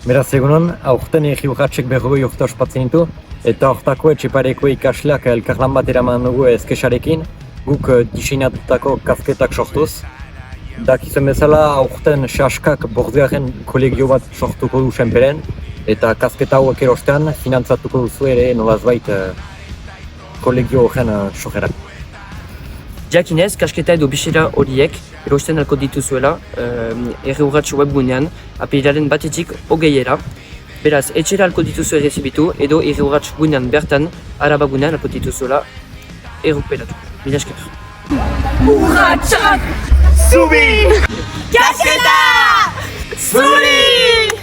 Beraz egunon, aurten egi urratxek berrogei urte ospatzen ditu, eta hortako etxepareko ikasleak elkarlan bat eraman dugu ezkesarekin, guk diseinatutako kasketak sortuz. Dakizuen bezala, aurten Saskak bordgaren kolegio bat sortuko du senperen, eta kasketa hauek erostean finantzatuko duzu ere nolazbait kolegio horren sojerak. Jakinez, kasketa edo bisera horiek erosten alko dituzuela erri urratx webgunean apirilaren batetik hogeiera. Beraz, etxera alko dituzu errezibitu edo erri urratx gunean bertan arabagunean alko dituzuela erruperatu. Mila esker. Urratxak! Zubi! Kasketa! Zuri!